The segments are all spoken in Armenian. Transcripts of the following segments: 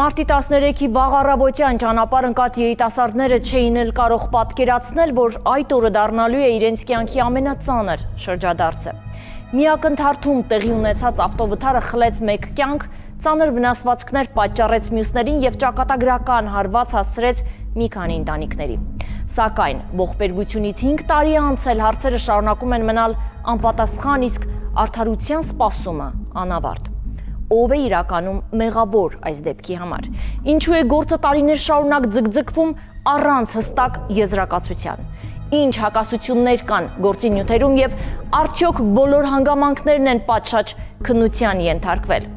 Մարտի 13-ի վաղ առավոտյան ճանապարհ ընկած երիտասարդները չէին էլ կարող պատկերացնել, որ այդ օրը դառնալու է իրենց կյանքի ամենածանր շրջադարձը։ Միակնթարթում տեղի ունեցած ավտովթարը խլեց մեկ կյանք, ծանր վնասվածքներ պատճառեց մյուսներին և ճակատագրական հարված հասցրեց մի քանի ընտանիքների։ Սակայն ողբերգությունից 5 տարի անցել հարցերը շարունակում են մնալ անպատասխան, իսկ արդարության սպասումը անավարտ։ Ով է իրականում մեղավոր այս դեպքի համար։ Ինչու է գործը տարիներ շարունակ ձգձգվում առանց հստակ եզրակացության։ Ինչ հակասություններ կան գործի նյութերում և արդյոք բոլոր հանգամանքներն են պատշաճ քննության ենթարկվել։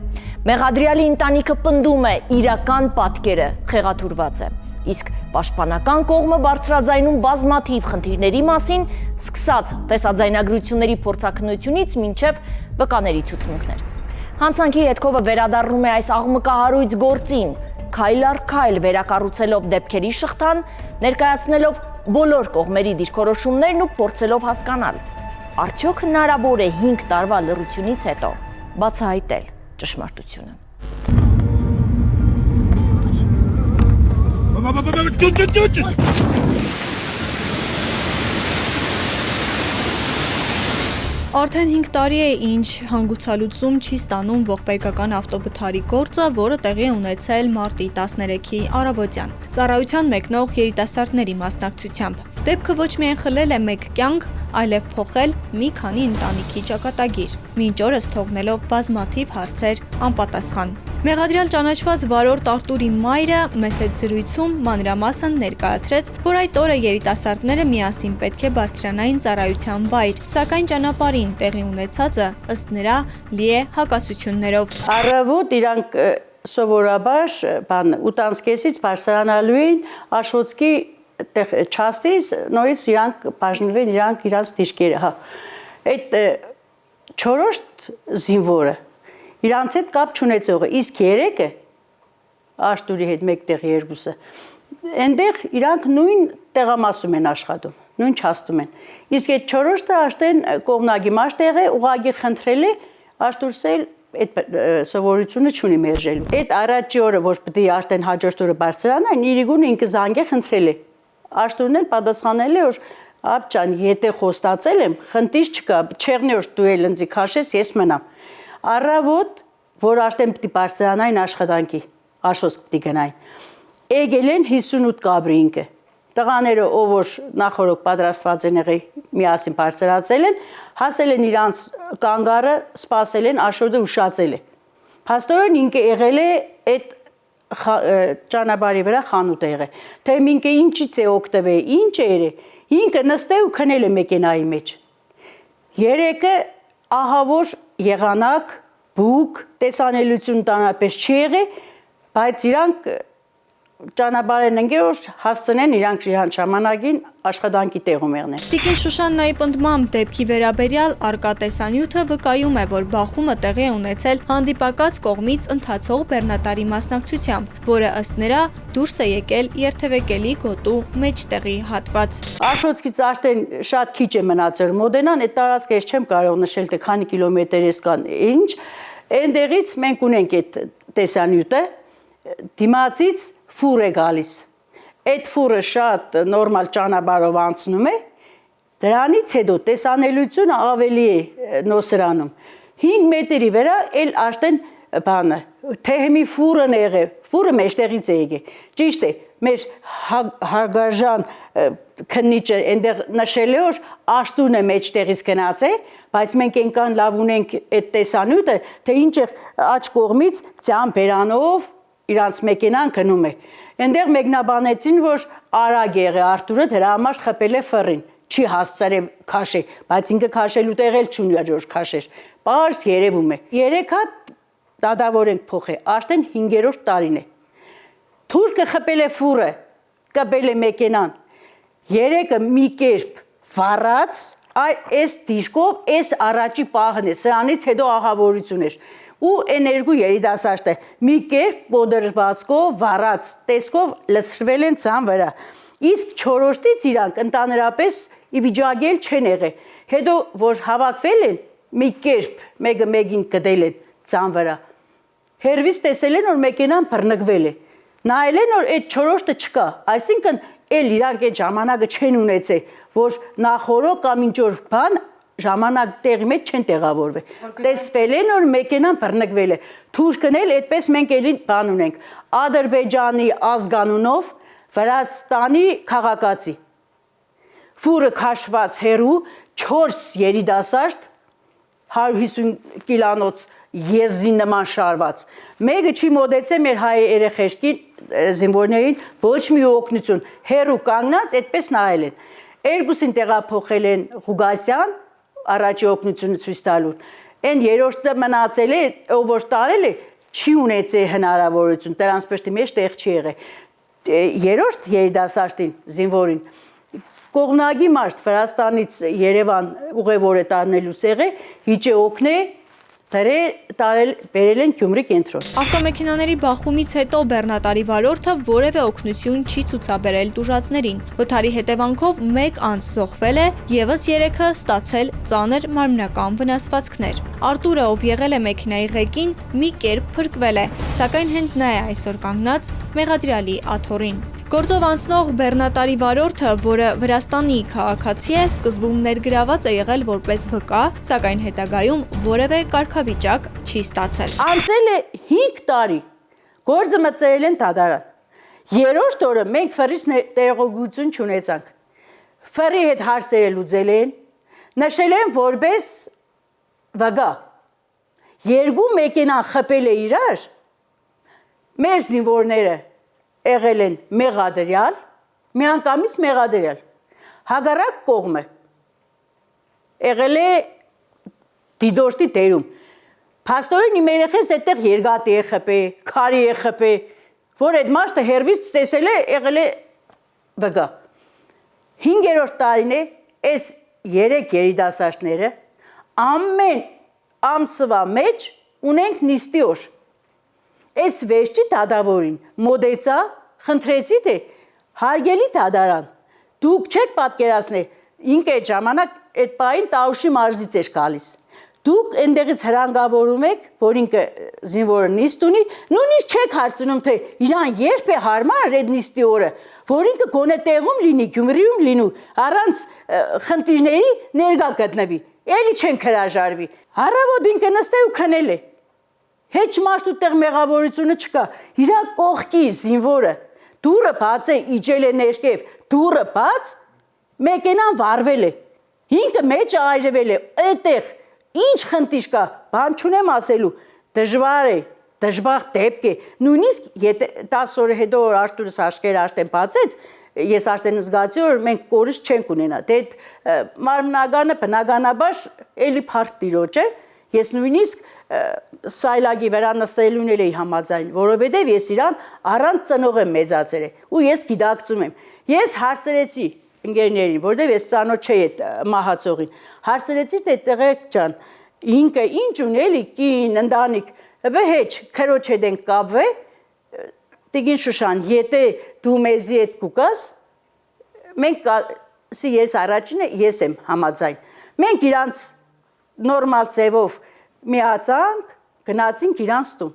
Մեղադրյալի ընտանիքը պնդում է իրական պատկերը խեղաթյուրված է, իսկ պաշտպանական կողմը բարձրաձայնում բազմաթիվ խնդիրների մասին, սկսած տեսաձայնագրությունների փորձաքննությունից մինչև վկաների ցուցմունքներ։ Հանցանքի հետքովը վերադառնում է այս աղմկահարույց գործին, քայլ առ քայլ վերակառուցելով դեպքերի շղթան, ներկայացնելով բոլոր կողմերի դիրքորոշումներն ու փորձելով հասկանալ, արդյոք հնարավոր է 5 տարվա լռությունից հետո բացահայտել ճշմարտությունը։ Արդեն 5 տարի է, ինչ հանգուցալուծում չի ստանում ողբերգական ավտովթարի գործը, որը տեղի ունեցել մարտի 13-ի առավոտյան, ծառայության մեկնող երիտասարդների մասնակցությամբ։ Դեպքը ոչ միայն խլել է մեկ կյանք, այլև փոխել մի քանի ընտանիքի ճակատագիր, մինչ օրս թողնելով բազմաթիվ հարցեր անպատասխան։ Մեղադրյալ ճանաչված վարորդ Արտուրի մայրը մեծ զրույցում մանրամասն ներկայացրեց, որ այդ օրը երիտասարդները միասին պետք է բարձրանային ծառայության վայր, սակայն ճանապարհին տեղի ունեցածը ըստ նրա լի է հակասություններով։ Առավոտ իրանք սովորաբար 8:30-ից բարձրանալու էին Աշոտսկի չաստից, նորից իրանք բաժնվել իրանց դիրքերը, հա։ Այդ 4 զինվորը իրանց հետ կապ չունեցողը, իսկ 3-ը Աշտուրի հետ մեկտեղ 2-ը, այնտեղ իրանք նույն տեղամասում են աշխատում, նույն չաստում են։ Իսկ այդ 4-ը Աշտեն կողմնակի մաշտեղ է, ուղղակի խնդրել է Աշտուրսել այդ սովորությունը չունի մերժելու։ Այդ առաջի օրը, որ պետք է Աշտեն հաջորդ օրը բարձրանան, իրիկուն ինքը զանգե խնդրել է։ Աշտուրն էլ պատասխանել է, որ «Ափ ջան, եթե խոստացել եմ, խնդիր չկա, չեղնի որ դու էլ ինձ քաշես, ես մնամ»։ Առավոտ, որ Աշտեն պետք է բարձրանային աշխատանքի, Աշոտսկ պետք է գնային, եկել են 58 կաբրի ինքը։ Տղաները, ով որ նախորդ պատրաստված են եղել, միասին բարձրացել են, հասել են իրանց կանգառը, սպասել են, Աշոտը ուշացել է։ Փաստորեն ինքը եղել է այդ ճանապարհի վրա խանութ է եղել։ Թե ինքը ինչից է օգտվել, ինչ է, ինքը նստել ու քնել է մեքենայի մեջ։ 3-ը ահավոր եղանակ, բուկ, տեսանելիություն տանապես չի եղել, բայց իրանք ճանապարհ են ընկել, որ հասցնեն իրանք ժամանակին աշխատանքի տեղում եղնեն։ Տիկին Շուշաննայի պնդմամբ դեպքի վերաբերյալ առկա տեսանյութը վկայում է, որ բախումը տեղի է ունեցել հանդիպակաց կողմից ընթացող բեռնատարի մասնակցությամբ, որը ըստ նրա դուրս է եկել երթևեկելի գոտու մեջտեղի հատված։ Աշոտսկից արդեն շատ քիչ է մնացել մոդենան, այդ տարածքը ես չեմ կարող նշել, թե քանի կիլոմետր է կան, ինչ, այնտեղից մենք ունենք այդ տեսանյութը, դիմացից ֆուր է գալիս։ Այդ ֆուրը շատ նորմալ ճանապարհով անցնում է, դրանից հետո տեսանելիությունը ավելի է նոսրանում։ 5 մետրի վրա էլ Աշտեն բանը, թե հիմի ֆուրն է եղել, ֆուրը մեջտեղից է եկել։ Ճիշտ է, մեր հարգարժան քննիչը այնտեղ նշել է, որ Աշտուրն է մեջտեղից գնաց է, բայց մենք այնքան լավ ունենք այդ տեսանյութը, թե ինչ աջ կողմից ցան բերանով իրանց մեքենան գնում է։ Այնտեղ մեկնաբանեցին, որ արագ եղե Արտուրը, դրա համար խփել է ֆռին, չի հասցրել քաշել, բայց ինքը քաշելու տեղ էլ չունի, որ քաշեր։ Պարզ երևում է։ 3 հատ դադավոր ենք փոխել, Աշտեն 5-րդ տարին է։ Թուրքը խփել է ֆուրը, կպել է մեքենան։ 3-ը մի կերպ վառած, այս դիրքով, այս առաջի պահն է, սրանից հետո ահավորություն էր։ Ու էներգու երիտասարդը մի կերպ պոդրվածքով, վառած տեսքով լցրվել են ցան վրա։ Իսկ 4-ից իրանք ընդհանրապես ի վիճակել չեն եղել։ Հետո որ հավաքվել են, մի կերպ մեկը մեկին գտել են ցան վրա։ հերվից տեսել են, որ մեքենան բռնկվել է։ Նայել են, որ այդ չորոշտը չկա, այսինքն էլ իրանք այդ ժամանակը չեն ունեցել, որ նախորդ կամ ինչ որ բան ժամանակ տեղի մեջ չեն տեղավորվել։ Տեսվել են, որ մեքենան բռնկվել է։ Թույլ կնել, այդպես մենք էլի բան ունենք։ Ադրբեջանի ազգանունով Վրաստանի քաղաքացի։ Ֆուրը քաշված հերու 4 երիտասարդ 150 կիլանոց եզի նման շարված։ Մեկը չի մոտեցել մեր հայ երեխեքին զինվորներին ոչ մի օգնություն։ Հերու կանգնած այդպես նայել են։ Երկուսին տեղափոխել են Ղուգասյան առաջի օգնությունը ցույց տալուն։ Այն երրորդը մնացել է, ով որ տարել է, չի ունեցել հնարավորություն, տրանսպորտի մեջ տեղ չի եղել։ Երրորդ երիտասարդին զինվորին կողմնակի մարդ Վրաստանից Երևան ուղևոր է տարնելուց եղել, իջե օգնե բերել են Գյումրի կենտրոն։ Ավտոմեքենաների բախումից հետո բեռնատարի վարորդը որևէ օգնություն չի ցուցաբերել տուժածներին։ Վթարի հետևանքով 1 անձ զոհվել է, եւս 3-ը ստացել ծանր մարմնական վնասվածքներ։ Արտուրը, ով եղել է մեքենայի ղեկին, մի կերպ փրկվել է, սակայն հենց նա է այսօր կանգնած մեղադրյալի աթոռին։ Գործով անցնող բեռնատարի վարորդը, որը Վրաստանի քաղաքացի է, սկզբում ներգրաված է եղել որպես վկա, սակայն հետագայում որևէ կարգավիճակ չի ստացել։ Անցել է 5 տարի, գործը մտցրել են դատարան։ Երրորդ օրը մենք ֆրից տեղեկություն չունեցանք։ Ֆրի հետ հարցերը լուծել են, նշել են որպես վկա։ Երկու մեքենան խփել է իրար, մեր զինվորները եղել են մեղադրյալ, միանգամից մեղադրյալ։ Հակառակ կողմը եղել է դիտորդի դերում։ Փաստորեն իմ երեխես այդտեղ երկաթի է խփել, քարի է խփել, որ այդ մարդը հերվից տեսել է, եղել է վկա։ 5-րդ տարին է այս 3 երիտասարդները ամեն ամսվա մեջ ունենք նիստի օր։ Այս վերջի դատավորին մոդեցա, խնդրեցի թե հարգելի դատարան, դուք չեք պատկերացնել, ինք այդ ժամանակ այդ պահին Տաուշի մարզից էր գալիս։ Դուք այնտեղից հրանգավորում եք, որ ինքը զինվորը նիստ ունի, նույնիսկ չեք հարցնում, թե իրան երբ է հարմար այդ նիստի օրը, որ ինքը գոնե տեղում լինի, Գյումրիում լինու, առանց խնդիրների ներկա գտնվի, էլի չենք հրաժարվի։ Առավոտ ինքը նստել ու քնել է։ Հետ մարդու տեղ մեղավորությունը չկա, իրա կողքի զինվորը, դուրը բաց է, իջել է ներքև, դուրը բաց, մեքենան վարվել է, ինքը մեջ այրվել է, այդտեղ, ինչ խնդիր կա, բան չունեմ ասելու, դժվար է, դժբախտ դեպք է, նույնիսկ 10 օրը հետո որ Արտուրս աչքերը արդեն բացեց, ես արդեն զգացի, որ մենք կորուս չենք ունենա, դե մարմնագանը բնականաբար էլի փառք տիրոջ է, ես նույնիսկ սայլագի վրա նստելուն էի համաձայն, որովհետև ես իրան առանց ծնող եմ մեծացել ու ես գիտակցում եմ։ Ես հարցրեցի ընկերներին, որովհետև ես ծանոթ չէի այդ մահացողին, հարցրեցի թե տղեկ ջան, ինքը ինչ ունի էլի կին, ընտանիք, վեհեչ, քրոջ հետ ենք կապվել, Տիկին Շուշան, եթե դու մեզի հետ կուկաս, մենք ես առաջինը ես եմ համաձայն։ Մենք իրանց նորմալ ձևով միացանք, գնացինք իրանց տուն,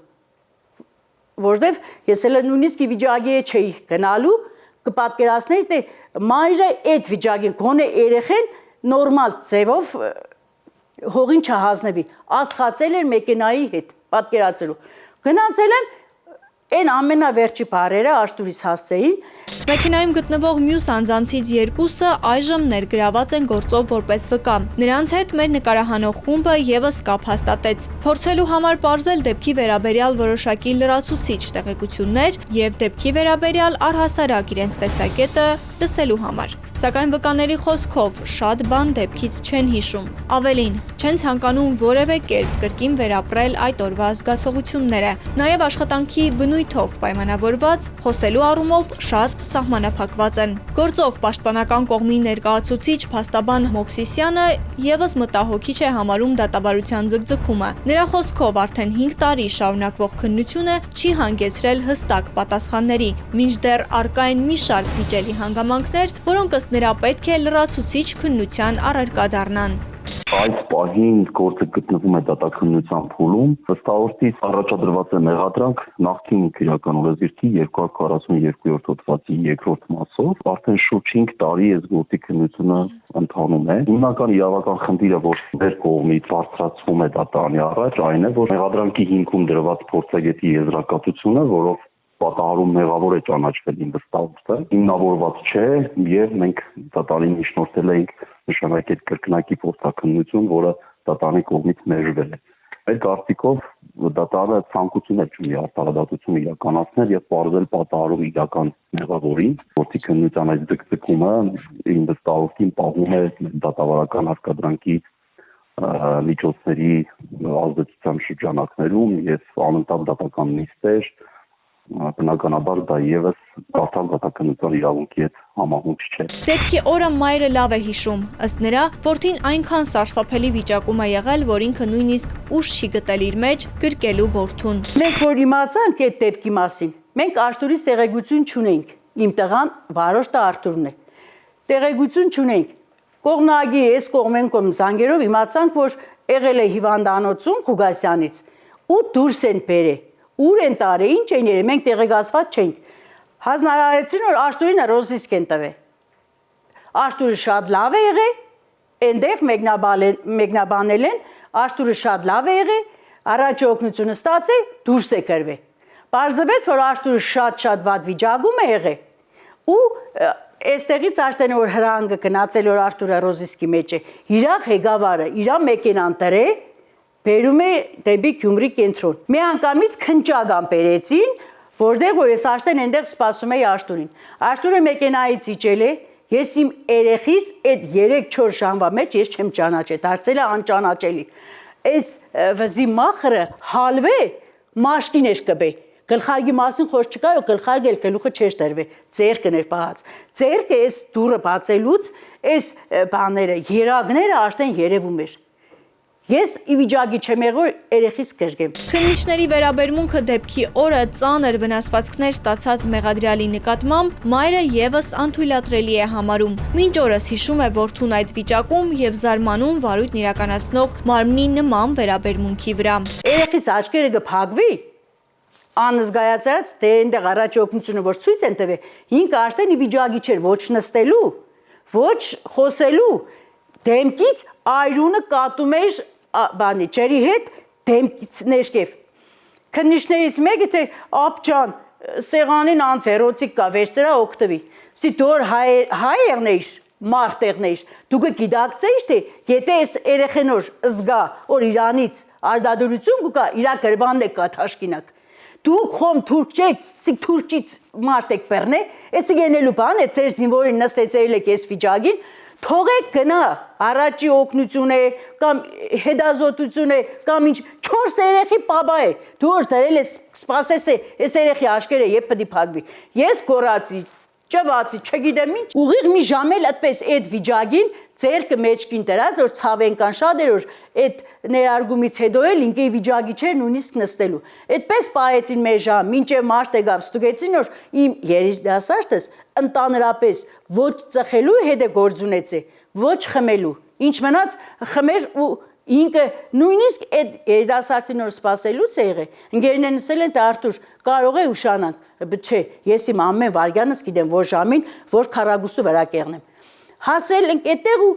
որտեվ ես էլ նույնիսկ վիճակի չէի գնալու, կպատկերացնեի, թե մայրը այդ վիճակին, գոնե երեխեն նորմալ ձևով հողին չհազնվի, ածխացել էր մեքենայի հետ, պատկերացրու։ Գնացել եմ, այն ամենավերջի բարերը Աշտուրից հասցեին։ Մեքենայում գտնվող մյուս անձանցից 2-ը այժմ ներգրաված են գործով որպես վկա։ Նրանց հետ մեր նկարահանող խումբը եւս կապ հաստատեց, փորձելու համար պարզել դեպքի վերաբերյալ որոշակի լրացուցիչ տեղեկություններ եւ դեպքի վերաբերյալ առհասարակ իրենց տեսակետը լսելու համար։ Սակայն վկաների խոսքով շատ բան դեպքից չեն հիշում։ Ավելին, չեն ցանկանում որևէ կերպ կրկին վերապրել այդ օրվա զգացողությունները։ Նաեւ աշխատանքի բնույթով պայմանավորված, խոսելու առումով շատ սահմանափակված են։ Գործով պաշտպանական կողմի ներկայացուցիչ փաստաբան Մովսիսյանը եւս մտահոգիչ է համարում դատավարության ձգձգումը։ Նրա խոսքով արդեն 5 տարի շարունակվող քննությունը չի հանգեցրել հստակ պատասխանների, մինչդեռ առկա են մի շարք վիճելի հանգամանքներ, որոնք ըստ նրա պետք է լրացուցիչ քննության առարկա դառնան։ Այս պահին գործը գտնվում է դատաքննության փուլում, վստահորդից առաջադրված է մեղադրանք նախկին քրեական օրենսգրքի 242-րդ հոդվածի 2-րդ մասով, արդեն շուրջ 5 տարի այս գործի քննությունը ընթանում է։ Հիմնական իրավական խնդիրը, որ մեր կողմից բարձրացվում է դատարանի առաջ, այն է, որ մեղադրանքի հիմքում դրված փորձագետի եզրակացությունը, որով պատահարում մեղավոր է ճանաչվել ինվեստորը, հիմնավորված չէ եւ մենք դատարանին միջնորդել ենք նշանակել կրկնակի փորձաքննություն, որը դատարանի կողմից մերժվել է։ Մեր կարծիքով դատարանը ցանկություն է ունի արտահայտությունը իրականացնել եւ բարձել պատահարում իրական մեղավորին, որի քննության այս դեպքում ինվեստորին պահում է դատավարական հարկադրանքի միջոցների ազդեցության շրջանակներում եւ անընդհատ դատական նիստեր բնականաբար դա եւս դատարան դատականության իրավունքի հետ համահունչ չէ։ Դեպքի օրը մայրը լավ է հիշում, ըստ նրա, որդին այնքան սարսափելի վիճակում է եղել, որ ինքը նույնիսկ ուժ չի գտել իր մեջ գրկելու որդուն։ Մենք որ իմացանք այդ դեպքի մասին, մենք Աշտուրից տեղեկություն չունենք։ Իմ տղան Վարոշտը Արտուրն է։ Տեղեկություն չունենք։ Կողմնագի այս կողմեն կողմ զանգերով իմացանք, որ եղել է հիվանդանոցում Ղուգասյանից ու դուրս են բերել։ Ուր են տարել, ինչ են երել, մենք տեղեկացված չենք։ Հանձնարարեցին, որ Աշտուրին ռոզիսկ են տվել։ Աշտուրը շատ լավ է եղել, այնտեղ մեկնաբանել են, Աշտուրը շատ լավ է եղել, առաջ օգնությունը ստացել, դուրս է կրվել։ Պարզվեց, որ Աշտուրը շատ վատ վիճակում է եղել ու այստեղից աշտեն որ հրանգը գնացել որ Աշտուրը ռոզիսկի մեջ է, իր ղեկավարը, իր մեքենան տրել բերում է դեպի Գյումրի կենտրոն։ Մի անգամից քնճագան բերեցին, որտեղ որ ես աշտեն այնտեղ սպասում էի Աշտուրին։ Աշտուրը մեքենայից իջել է, ես իմ երեխիս այդ 3-4 ժամվա մեջ ես չեմ ճանաչել, դարձել է անճանաչելի։ Այս վզի մախրը հալվե մաշկին էր կբե։ Գլխարկի մասին խոսք չկա, ու գլխարկը գլուխը չէր տրվել, ձեռքն էր պահած։ Ձեռքը այս դուրը բացելուց այս բաները, երակները աշտեն երևում էր։ Ես ի վիճակի չեմ եղել երեխիս կրկեմ։ Քննիչների վերաբերմունքը դեպքի օրը ծանր վնասվածքներ ստացած մեղադրյալի նկատմամբ մայրը եւս անթույլատրելի է համարում։ Մինչ օրս հիշում է որդուն այդ վիճակում եւ զարմանում վարույթն իրականացնող մարմնի նման վերաբերմունքի վրա։ Երեխիս աչքերը կփակվի, անզգայացած դե այնտեղ առաջ օգնությունը որ ցույց են տվել, ինքը արդեն ի վիճակի չէր ոչ նստելու, ոչ խոսելու, դեմքից այրունը կատում էր բանի ջերի հետ դեմքից ներքև։ Քննիչներից մեկը թե ապջան սեղանին անց էրոտիկ կա վերցրա օգտվի։ Սի դոր հայ եղնեիր, մարդ եղնեիր։ Դու կգիտակցեիր թե եթե այս երեխենոր զգա որ իրանից արդադուրություն կա, իրա գրբանն է կա թաշկինակ։ Դու խոմ թուրք չեք, սի թուրքից մարդ եք բեռնե, էսի գենելու բան է, ձեր զինվորին նստեցել եք այս վիճակին, թողեք գնա, առաջի օգնություն է, կամ հետազոտություն է, կամ ինչ, 4 երեխի պաբա է, դու որ դրել ես, սպասես թե, այս երեխի աշկերը եբ պդի պագվի, ես գորացի, ճվացի, չգիտեմ ինչ, ուղիղ մի ժամել այդպես այդ վիճակին, ձերքը մեջքին դրած, որ ցավենքան շատ էր, որ այդ ներարգումից հետո էլ ինքը վիճակի չէր նույնիսկ նստելու։ Այդպես պահեցին մեր ժամ, մինչև մարդ եկավ, ստուգեցին, որ իմ երիտասարդս ընդանրապես ոչ ծխելու հետ է գործունեցե, ոչ խմելու, ինչ մնաց խմեր ու ինքը նույնիսկ այդ երիտասարդին որ սպասելուց է եղել, ընկերներն ասել են թե Արտուր կարող է ուշանանք, չէ, ես իմ ամեն վարյանս գիտեմ, որ ժամին, որ քառակուսու վրա կեղնեմ։ Հասել ենք այդտեղ ու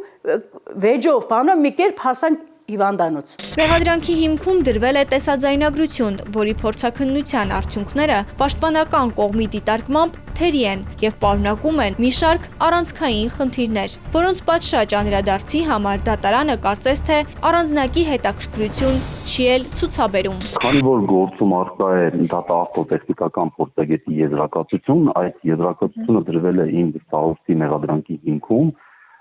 վեճով բանով մի կերպ հասանք հիվանդանոց։ Մեղադրանքի հիմքում դրվել է տեսաձայնագրություն, որի փորձաքննության արդյունքները պաշտպանական կողմի դիտարկմամբ թերի են եւ պարունակում են մի շարք առանցքային խնդիրներ, որոնց պատշաճ անդրադարձի համար դատարանը կարծես թե առանձնակի հետաքրքրություն չի էլ ցուցաբերում։ Քանի որ գործում առկա է դատա-ավտոտեխնիկական փորձագետի եզրակացություն, այդ եզրակացությունը դրվել է իմ վստահորդի մեղադրանքի հիմքում,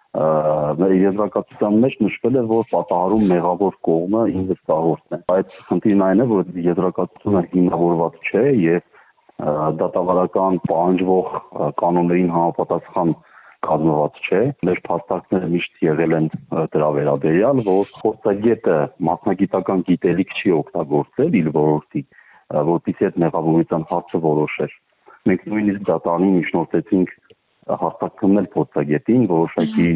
եզրակացության մեջ նշվել է, որ պատահարում մեղավոր կողմը ինվեստորն է։ Այդ խնդիրն այն է, որ եզրակացությունը հիմնավորված չէ եւ դատավարական պահանջվող կանոններին համապատասխան կազմված չէ։ Մեր փաստարկները միշտ եղել են դրա վերաբերյալ, որ փորձագետը մասնագիտական գիտելիք չի օգտագործել իր ոլորտի, որտիսի այդ մեղավորության հարցը որոշեր։ Մենք նույնիսկ դատարանին միջնորդեցինք հաստատություններ փորձագետին որոշակի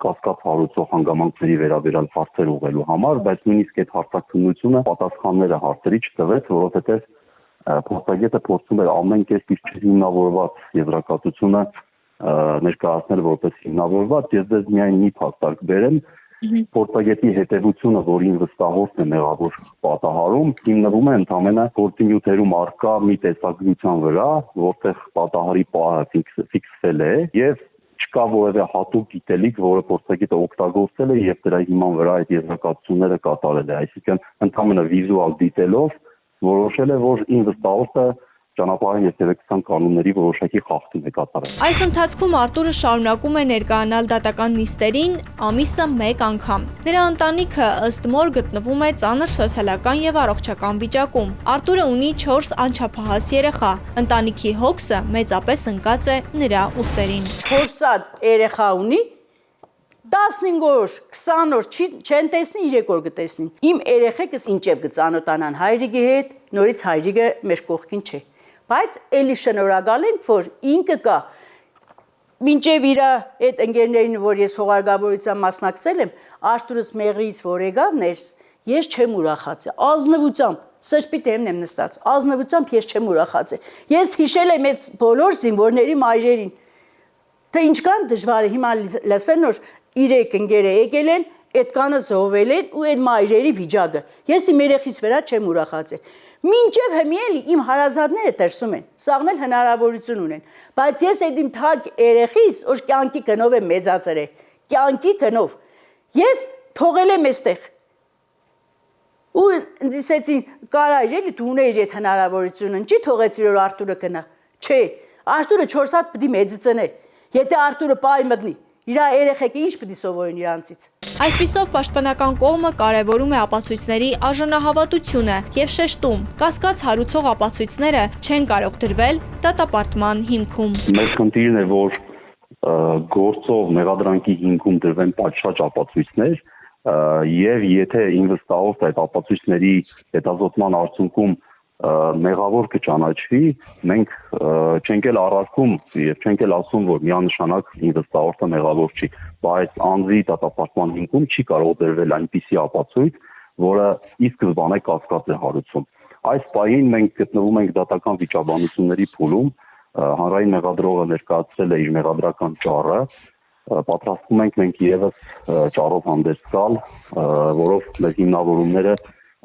կասկած հարուցող հանգամանքների վերաբերյալ հարցեր ուղղելու համար, բայց նույնիսկ այդ հաստատությունները պատասխանները հարցերի չտվեց, որովհետև փորձագետը փորձում էր ամեն կերպ իր հիմնավորված եզրակացությունը ներկայացնել որպես հիմնավորված։ Ես դες միայն մի փաստարկ բերեմ, փորձագետի հետևությունը, որին վստահորեն է մեղավոր պատահարում, հիմնվում է ընդամենը գործնյութերում առկա մի տեսագրության վրա, որտեղ պատահարի պահը ֆիքսվել է եւ չկա որևէ հատուկ գիտելիք, որը փորձագետը օգտագործել է եւ դրա հիման վրա այդ եզրակացությունները կատարել է։ Այսինքն ընդամենը վիզուալ դիտելով որոշել է, որ ին վստահորը ճանապարհային երթևեկության կանոնների որոշակի խախտում է կատարել։ Այս ընթացքում Արտուրը շարունակում է ներկայանալ դատական նիստերին ամիսը 1 անգամ։ Նրա ընտանիքը ըստ մոր գտնվում է ծանր սոցիալական եւ առողջական վիճակում։ Արտուրը ունի 4 անչափահաս երեխա։ Ընտանիքի հոգսը մեծապես ընկած է նրա ուսերին։ 4 երեխա ունի, 15 օր, 20 օր չեն տեսնի, 3 օր կտեսնին։ Իմ երեխեքս ինչև կծանոթանան հայրիկի հետ, նորից հայրիկը մեր կողքին չէ։ Բայց էլի շնորհակալ ենք, որ ինքը կա։ Մինչև իր այդ ընկերներին, որ ես հողարգավորության մասնակցել եմ, Արտուրս մեղրից որ եկավ ներս, ես չեմ ուրախացել։ Ազնվությամբ, սրբի դեմն եմ նստած, ազնվությամբ ես չեմ ուրախացել։ Ես հիշել եմ այդ բոլոր զինվորների մայրերին, թե ինչքան դժվար է հիմա լսեն, որ 3 ընկերը եկել են, այդ կանը զոհվել են ու այդ մայրերի վիճակը։ Ես իմ երեխիս վրա չեմ ուրախացել։ Մինչև հիմա էլի իմ հարազատները դրսում են, սաղն էլ հնարավորություն ունեն, բայց ես այդ իմ թակ երեխիս, որ կյանքի գնով եմ մեծացել, կյանքի գնով, ես թողել եմ այստեղ։ Ու դիսեցին կարայր էլի դու ունեիր այդ հնարավորությունը, ինչի թողեցիր որ Արտուրը գնա։ Չէ, Արտուրը 4 հատ պիտի մեծցնե։ Եթե Արտուրը պայ մտնի, իր երեխեքը ինչ պիտի սովորեն իրանցից։ Այսպիսով պաշտպանական կողմը կարևորում է ապացույցների արժանահավատությունը եւ շեշտում, կասկած հարուցող ապացույցները չեն կարող դրվել դատապարտման հիմքում։ Մեր խնդիրն է, որ գործով մեղադրանքի հիմքում դրվեն պատշաճ ապացույցներ եւ եթե ինվեստորը այդ ապացույցների հետազոտման արդյունքում մեղավոր կճանաչվի, մենք չենք էլ առարկում եւ չենք էլ ասում, որ միանշանակ ինվեստորը մեղավոր չի, բայց անձի դատապարտման հիմքում չի կարող դրվել այնպիսի ապացույց, որը ի սկզբանե կասկած է հարուցում։ Այս պահին մենք գտնվում ենք դատական վիճաբանությունների փուլում, հանրային մեղադրողը ներկայացրել է իր մեղադրական ճառը, պատրաստվում ենք մենք եւս ճառով հանդես գալ, որով մեր հիմնավորումները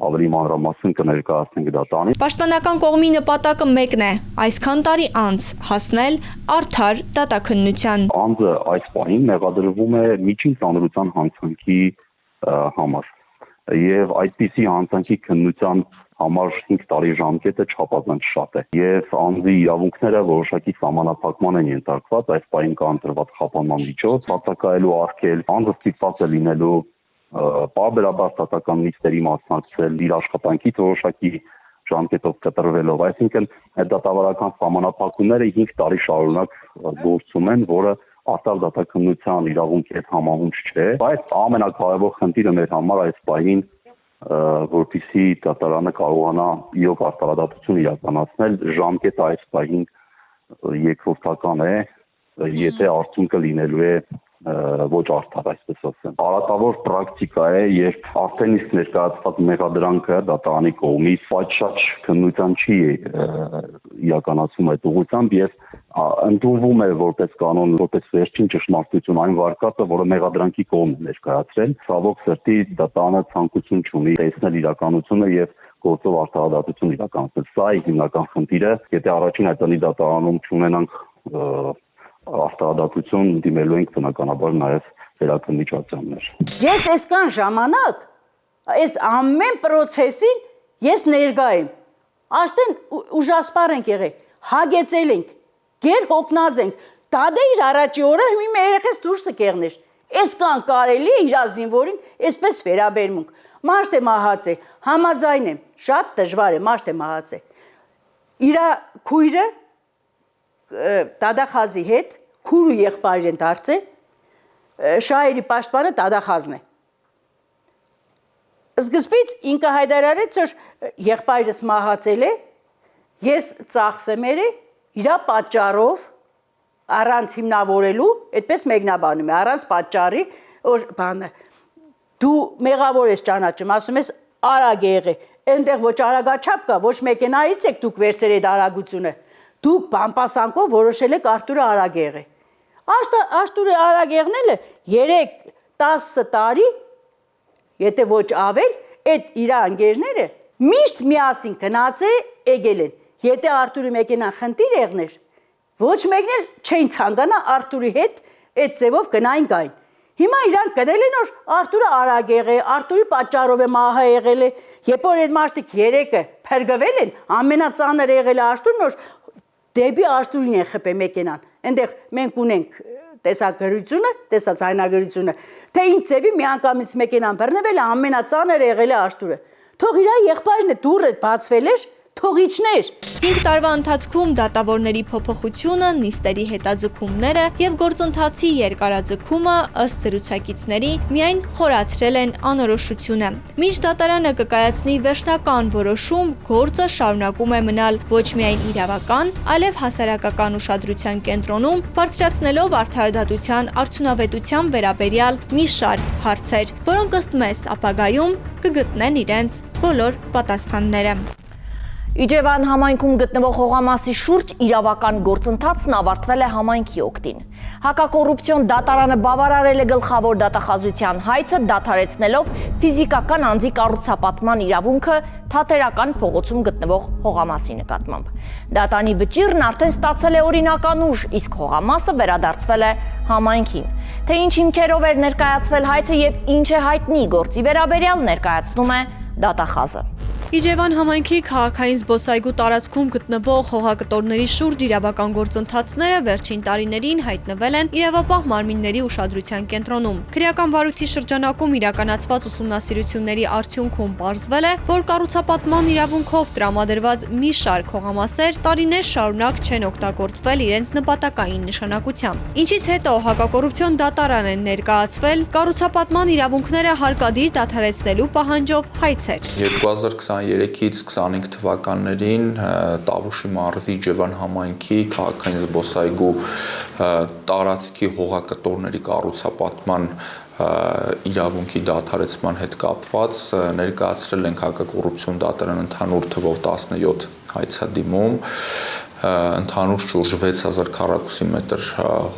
ավելի մանրամասն կներկայացնենք դատարանին։ Պաշտպանական կողմի նպատակը մեկն է՝ այսքան տարի անց հասնել արդար դատաքննության։ Անձը այս պահին մեղադրվում է միջին ծանրության հանցանքի համար եւ այդպիսի հանցանքի քննության համար 5 տարի ժամկետը չափազանց շատ է եւ անձի իրավունքները որոշակի սահմանափակման են ենթարկված, այս պահին կա ընտրված խափանման միջոց, բացակայելու արգել, անձը ստիպված է լինելու պարբերաբար դատական նիստերի մասնակցել իր աշխատանքից որոշակի ժամկետով կտրվելով, այսինքն այդ դատավարական սահմանափակումները 5 տարի շարունակ գործում են, որը արդար դատաքննության իրավունքի հետ համահունչ չէ, բայց ամենակարևոր խնդիրը մեր համար այս պահին որպեսզի դատարանը կարողանա իրոք արտարադատություն իրականացնել, ժամկետը այս պահին երկրորդական է, եթե արդյունքը լինելու է ոչ արդար, այսպես ասեմ։ Արատավոր պրակտիկա է, երբ արդեն իսկ ներկայացված մեղադրանքը դատարանի կողմից պատշաճ քննության չի իրականացում այդ ուղղությամբ եւ ընդունվում է որպես կանոն, որպես վերջին ճշմարտություն այն վարկածը, որը մեղադրանքի կողմն է ներկայացրել։ Ցավոք սրտի դատարանը ցանկություն չունի տեսնել իրականությունը եւ գործով արդարադատություն իրականացնել։ Սա է հիմնական խնդիրը, եթե առաջին այտանի դատարանում չունենանք արտադատություն դիմելու ենք բնականաբար նաև վերաքննիչ ակցիաներ։ Ես այսքան ժամանակ այս ամեն process-ին ես ներկա եմ։ Արդեն ուժասպառ ենք եղել, հագեցել ենք, գեր հոգնած ենք։ Դա իր առաջի օրը հիմա երեխես դուրսը կեղներ։ Այսքան կարելի է իր զինվորին այսպես վերաբերմունք։ Մարդ է մահացե, համաձայն եմ, շատ դժվար է մարդ է մահացե։ Իր քույրը Դադախազի հետ քուր ու եղբայր են դարձել, շահերի պաշտպանը Դադախազն է։ Սկզբից ինքը հայտարարեց, որ եղբայրս մահացել է, ես ծախսեմ իր պատճառով առանց հիմնավորելու, այդպես մեկնաբանում է, առանց պատճառի, որ բանը դու մեղավոր ես ճանաչում, ասում ես արագ եղե, այնտեղ ոչ արագաչափ կա, ոչ մեքենայից եք դուք վերցրել այդ արագությունը, դուք բամպասանքով որոշել եք Արտուրը արագ եղե։ Արտուրը արագ եղնելը 3-10 տարի, եթե ոչ ավել, այդ իր ընկերները միշտ միասին գնաց եկել են։ Եթե Արտուրի մեքենան խնդիր եղներ, ոչ մեկն էլ չէին ցանկանա Արտուրի հետ այդ ձևով գնային գային։ Հիմա իրանք գտել են որ Արտուրը արագ եղե, Արտուրի պատճառով է մահը եղել է, երբ որ այդ մարդիկ 3-ը փրկվել են, ամենածանր եղել է Արտուրն որ դեպի Արտուրին է խփե մեքենան։ Այնտեղ մենք ունենք տեսագրությունը, տեսածայնագրությունը, թե ինչ ձևի միանգամից մեքենան բռնվել է, ամենածանր եղել է Արտուրը։ Թող իր եղբայրն է դուռը բացվել էր, թող իջներ։ 5 տարվա ընթացքում դատավորների փոփոխությունը, նիստերի հետաձգումները եւ գործընթացի երկարաձգումը ըստ զրուցակիցների միայն խորացրել են անորոշությունը։ Մինչ դատարանը կկայացնի վերջնական որոշում, գործը շարունակում է մնալ ոչ միայն իրավական, այլև հասարակական ուշադրության կենտրոնում, բարձրացնելով արդարադատության արդյունավետության վերաբերյալ մի շարք հարցեր, որոնք ըստ մեզ ապագայում կգտնեն իրենց բոլոր պատասխանները։ Իջևան համայնքում գտնվող հողամասի շուրջ իրավական գործընթացն ավարտվել է համայնքի օգտին։ Հակակոռուպցիոն դատարանը բավարարել է գլխավոր դատախազության հայցը, դադարեցնելով ֆիզիկական անձի կառուցապատման իրավունքը թատերական փողոցում գտնվող հողամասի նկատմամբ։ Դատանի վճիռն արդեն ստացել է օրինական ուժ, իսկ հողամասը վերադարձվել է համայնքին։ Թե ինչ հիմքերով էր ներկայացվել հայցը եւ ինչ է հայտնի գործի վերաբերյալ ներկայացնում է դատախազը։ Իջևան համայնքի քաղաքային զբոսայգու տարածքում գտնվող հողակտորների շուրջ իրավական գործընթացները վերջին տարիներին հայտնվել են իրավապահ մարմինների ուշադրության կենտրոնում։ Քրեական վարույթի շրջանակում իրականացված ուսումնասիրությունների արդյունքում պարզվել է, որ կառուցապատման իրավունքով տրամադրված մի շարք հողամասեր տարիներ շարունակ չեն օգտագործվել իրենց նպատակային նշանակությամբ։ Ինչից հետո հակակոռուպցիոն դատարան են ներկայացվել կառուցապատման իրավունքները հարկադիր դադարեցնելու պահանջով հայցեր։ 2023-ից 25 թվականներին Տավուշի մարզի Իջևան համայնքի քաղաքային զբոսայգու տարածքի հողակտորների կառուցապատման իրավունքի դադարեցման հետ կապված ներկայացրել ենք հակակոռուպցիոն դատարան ընդհանուր թվով 17 հայցադիմում ընդհանուր շուրջ 6000 քառակուսի մետր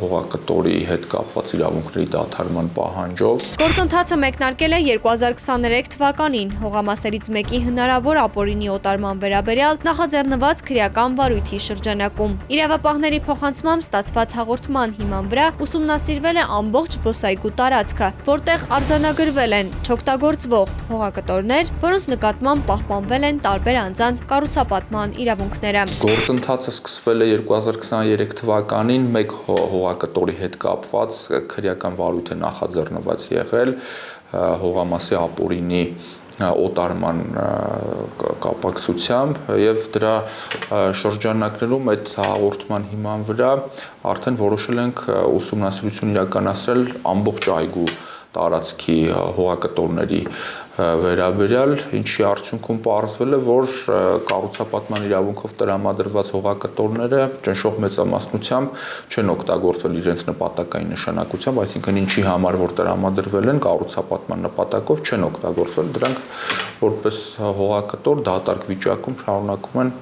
հողակտորի հետ կապված իրավունքների դադարման պահանջով։ Գործընթացը մեկնարկել է 2023 թվականին հողամասերից մեկի հնարավոր ապօրինի օտարման վերաբերյալ նախաձեռնված քրեական վարույթի շրջանակում։ Իրավապահների փոխանցմամբ ստացված հաղորդման հիման վրա ուսումնասիրվել է ամբողջ զբոսայգու տարածքը, որտեղ արձանագրվել են չօգտագործվող հողակտորներ, որոնց նկատմամբ պահպանվել են տարբեր անձանց կառուցապատման իրավունքները։ Գործընթացը սկսվել է 2023 թվականին մեկ հողակտորի հետ կապված քրեական վարույթ է նախաձեռնված եղել հողամասի ապօրինի օտարման կապակցությամբ եւ դրա շրջանակներում այդ հաղորդման հիման վրա արդեն որոշել ենք ուսումնասիրություն իրականացնել ամբողջ այգու տարածքի հողակտորների վերաբերյալ, ինչի արդյունքում պարզվել է, որ կառուցապատման իրավունքով տրամադրված հողակտորները ճնշող մեծամասնությամբ չեն օգտագործվել իրենց նպատակային նշանակությամբ, այսինքն ինչի համար որ տրամադրվել են կառուցապատման նպատակով չեն օգտագործվել, դրանք որպես հողակտոր դատարկ վիճակում շարունակում են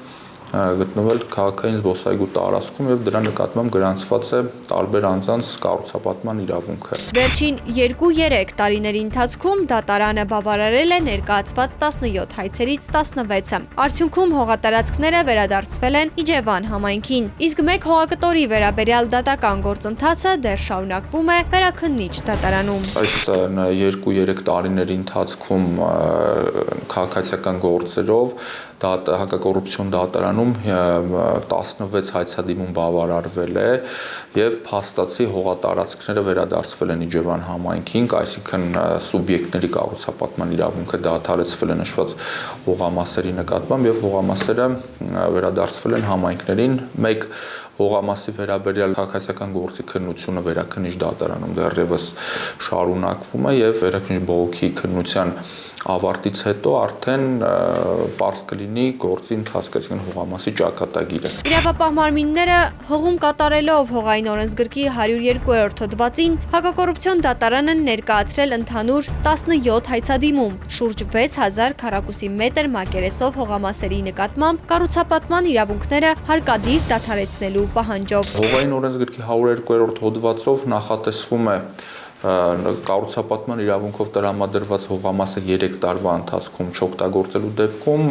գտնվել քաղաքային զբոսայգու տարածքում եւ դրա նկատմամբ գրանցված է տարբեր անձանց կառուցապատման իրավունքը։ Վերջին 2-3 տարիների ընթացքում դատարանը բավարարել է ներկայացված 17 հայցերից 16-ը։ Արդյունքում հողատարածքները վերադարձվել են Իջևան համայնքին, իսկ մեկ հողակտորի վերաբերյալ դատական գործընթացը դեռ շարունակվում է Վերաքննիչ դատարանում։ Այս 2-3 տարիների ընթացքում քաղաքացիական գործերով հակակոռուպցիոն դատարանում 16 հայցադիմում բավարարվել է եւ փաստացի հողատարածքները վերադարձվել են Իջևան համայնքին, այսինքն սուբյեկտների կառուցապատման իրավունքը դադարեցվել է նշված հողամասերի նկատմամբ եւ հողամասերը վերադարձվել են համայնքներին։ Մեկ հողամասի վերաբերյալ քաղաքացիական գործի քննությունը վերաքննիչ դատարանում դեռևս շարունակվում է եւ վերաքննիչ բողոքի քննության ավարտից հետո արդեն պարզ կլինի գործի ընթացքը, այսինքն հողամասի ճակատագիրը։ Իրավապահ մարմինները հողում կատարելով հողային օրենսգրքի 102-րդ հոդվածին հակակոռուպցիոն դատարանը ներկայացրել ընդհանուր 17 հայցադիմում, շուրջ 6000 քառակուսի մետր մակերեսով հողամասերի նկատմամբ կառուցապատման իրավունքները հարկադիր դադարեցնելու պահանջով։ Հողային օրենսգրքի 102-րդ հոդվածով նախատեսվում է կառուցապատման իրավունքով տրամադրված հողամասը 3 տարվա ընթացքում չօգտագործելու դեպքում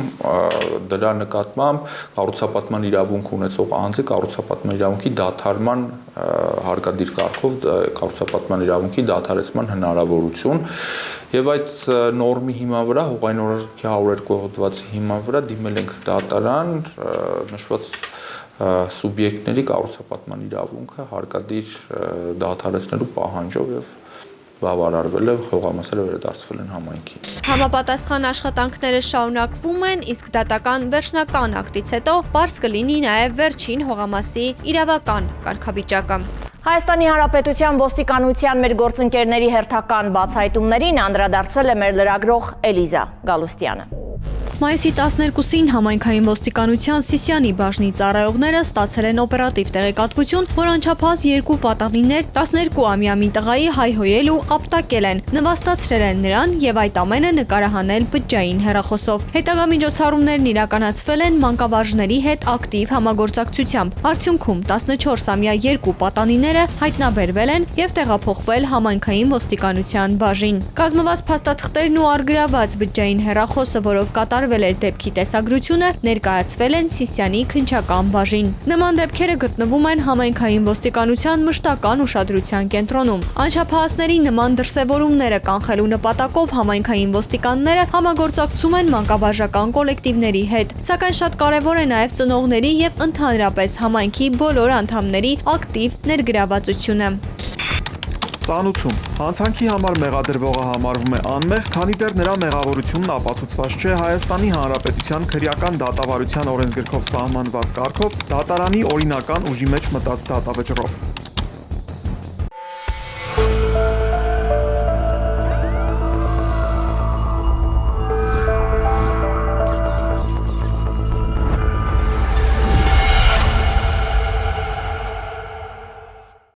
դրա նկատմամբ կառուցապատման իրավունք ունեցող անձի կառուցապատման իրավունքի դադարման հարկադիր կարգով կառուցապատման իրավունքի դադարեցման հնարավորություն եւ այդ նորմի հիման վրա հողային օրենսգրքի 102 հոդվածի հիման վրա դիմել ենք դատարան նշված սուբյեկտների կառուցապատման իրավունքը հարկադիր դադարեցնելու պահանջով եւ բավարարվել է հողամասերը վերադարձվել են համայնքին։ Համապատասխան աշխատանքները շարունակվում են, իսկ դատական վերջնական ակտից հետո պարզ կլինի նաև վերջին հողամասի իրավական կարգավիճակը։ Հայաստանի Հանրապետության ոստիկանության մեր գործընկերների հերթական բացահայտումներին անդրադարձել է մեր լրագրող Էլիզա Գալուստյանը։ Մայիսի 12-ին համայնքային ոստիկանության Սիսիանի բաժնի ծառայողները ստացել են օպերատիվ տեղեկատվություն, որ անչափահաս 2 պատանիներ 12-ամյա մի տղայի հայհոյել ու ապտակել են, նվաստացրել են նրան եւ այդ ամենը նկարահանել բջջային հեռախոսով։ Հետագա միջոցառումներն իրականացվել են մանկավարժների հետ ակտիվ համագործակցությամբ։ Արդյունքում 14-ամյա 2 պատանիները հայտնաբերվել են եւ տեղափոխվել համայնքային ոստիկանության բաժին։ Կազմված փաստաթղթերն ու առգրաված բջջային հեռախոսը, որով կատարվել էր դեպքի տեսագրությունը, ներկայացվել են Սիսիանի քննչական բաժին։ Նման դեպքերը գտնվում են համայնքային ոստիկանության մշտական ուշադրության կենտրոնում։ Անչափահասների նման դրսևորումները կանխելու նպատակով համայնքային ոստիկանները համագործակցում են մանկավարժական կոլեկտիվների հետ, սակայն շատ կարևոր է նաև ծնողների եւ ընդհանրապես համայնքի բոլոր անդամների ակտիվ ներգրավվածությունը։ Ծանուցում։ Հանցանքի համար մեղադրվողը համարվում է անմեղ, քանի դեռ նրա մեղավորությունն ապացուցված չէ Հայաստանի Հանրապետության քրեական դատավարության օրենսգրքով սահմանված կարգով դատարանի օրինական ուժի մեջ մտած դատավճռով։